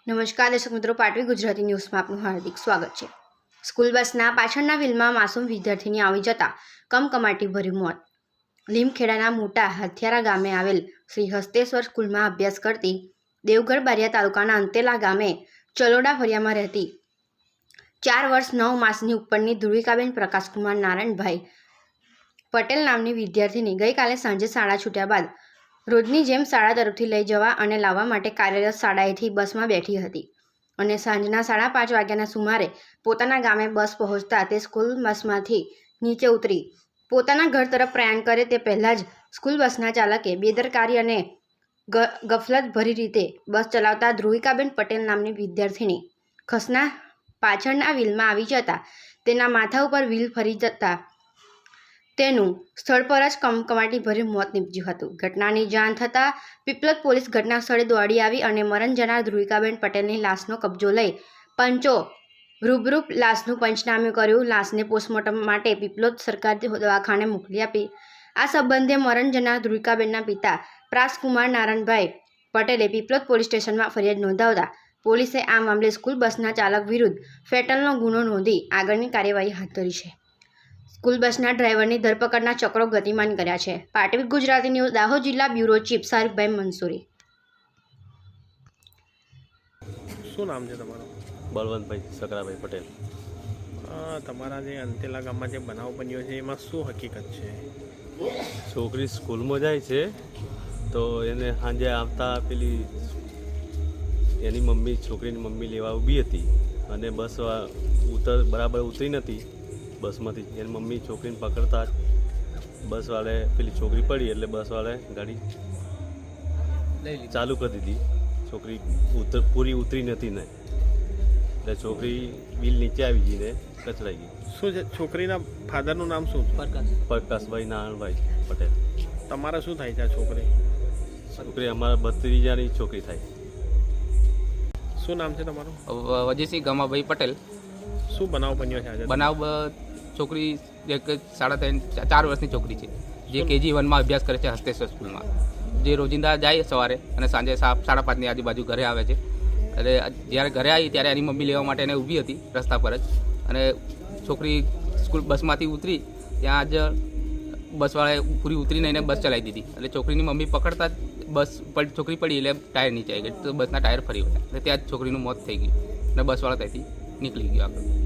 નમસ્કાર દર્શક મિત્રો, પાટવી ગુજરાતી ન્યૂઝમાં આપનું હાર્દિક સ્વાગત છે। સ્કૂલ બસના પાછળના વ્હીલમાં માસૂમ વિદ્યાર્થીની આવી જતા કમકમાટી ભર્યું મોત। લીમખેડાના મોટા હથિયારા ગામે આવેલ શ્રી હસ્તેશ્વર સ્કૂલમાં અભ્યાસ કરતી દેવગઢ બારિયા તાલુકાના અંતેલા ગામે ચલોડા ફળિયામાં રહેતી 4 વર્ષ 9 માસની ઉપરની ધ્રુવિકાબેન પ્રકાશકુમાર નારાયણભાઈ પટેલ નામની વિદ્યાર્થીની ગઈકાલે સાંજે શાળા છૂટ્યા બાદ રોજની જેમ શાળા તરફથી લઈ જવા અને લાવવા માટે કાર્યરત શાળાએથી બસમાં બેઠી હતી અને સાંજના 5:30 વાગ્યાના સુમારે પોતાના ગામે બસ પહોંચતા તે સ્કૂલ બસમાંથી નીચે ઉતરી પોતાના ઘર તરફ પ્રયાણ કરે તે પહેલાં જ સ્કૂલ બસના ચાલકે બેદરકારી અને ગફલતભરી રીતે બસ ચલાવતા ધ્રુવિકાબેન પટેલ નામની વિદ્યાર્થીની ખસના પાછળના વ્હીલમાં આવી જતા તેના માથા ઉપર વ્હીલ ફરી જતા તેનું સ્થળ પર જ કમકમાટી ભર્યું મોત નીપજ્યું હતું। ઘટનાની જાણ થતાં પીપલોદ પોલીસ ઘટના સ્થળે દોડી આવી અને મરણ જનાર ધ્રુવિકાબેન પટેલની લાશનો કબજો લઈ પંચો રૂબરૂ લાશનું પંચનામું કર્યું। લાશને પોસ્ટમોર્ટમ માટે પીપલોદ સરકારી દવાખાને મોકલી આપી। આ સંબંધે મરણ જનાર ધ્રુવિકાબેનના પિતા પ્રકાશકુમાર નારાયણભાઈ પટેલે પીપલોદ પોલીસ સ્ટેશનમાં ફરિયાદ નોંધાવતા પોલીસે આ મામલે સ્કૂલ બસના ચાલક વિરુદ્ધ ફેટલનો ગુનો નોંધી આગળની કાર્યવાહી હાથ ધરી છે। સ્કૂલ બસના ડ્રાઈવરની ધરપકડના ચક્રો ગતિમાન કર્યા છે। પાટવી ગુજરાતી ન્યૂઝ દાહોદ જિલ્લા બ્યુરો ચીફ સારિફભાઈ મંસૂરી। શું નામ છે તમારું? બળવંતભાઈ સકરાભાઈ પટેલ। તમારા જે અંતેલા ગામમાં જે બનાવ બન્યો છે એમાં શું હકીકત છે? છોકરી સ્કૂલમાં જાય છે તો એને સાંજે આવતા પેલી એની મમ્મી છોકરીની મમ્મી લેવા ઊભી હતી અને બસ બરાબર ઉતરી નથી બસમાંથી। એની મમ્મી છોકરીને પકડતા બસવાળે પેલી છોકરી પડી એટલે બસવાળે ગાડી ચાલુ કરી દીધી। છોકરી પૂરી ઉતરી નથી ને એટલે છોકરી વ્હીલ નીચે આવી ગઈ ને કચડાઈ ગઈ। શું છે છોકરીના ફાધરનું નામ શું? પ્રકાશભાઈ નારાયણભાઈ પટેલ। તમારે શું થાય છે આ છોકરી? છોકરી અમારા ભત્રીજાની છોકરી થાય। શું નામ છે તમારું? વજીસિંહ ગમાભાઈ પટેલ। શું બનાવ બન્યો છે આજે? બનાવ છોકરી એક 4 વર્ષની છોકરી છે જે KG 1માં અભ્યાસ કરે છે હસ્તેશ્વર સ્કૂલમાં। જે રોજિંદા જાય સવારે અને સાંજે 5:30ની આજુબાજુ ઘરે આવે છે। એટલે જ્યારે ઘરે આવી ત્યારે એની મમ્મી લેવા માટે એને ઊભી હતી રસ્તા પર જ અને છોકરી સ્કૂલ બસમાંથી ઉતરી ત્યાં જ બસવાળાએ પૂરી ઉતરીને એને બસ ચલાવી દીધી। એટલે છોકરીની મમ્મી પકડતા જ બસ છોકરી પડી એટલે ટાયર નીચે આવી ગઈ તો બસના ટાયર ફરી વળ્યા એટલે ત્યાં જ છોકરીનું મોત થઈ ગયું અને બસવાળા ત્યાંથી નીકળી ગયો આગળ।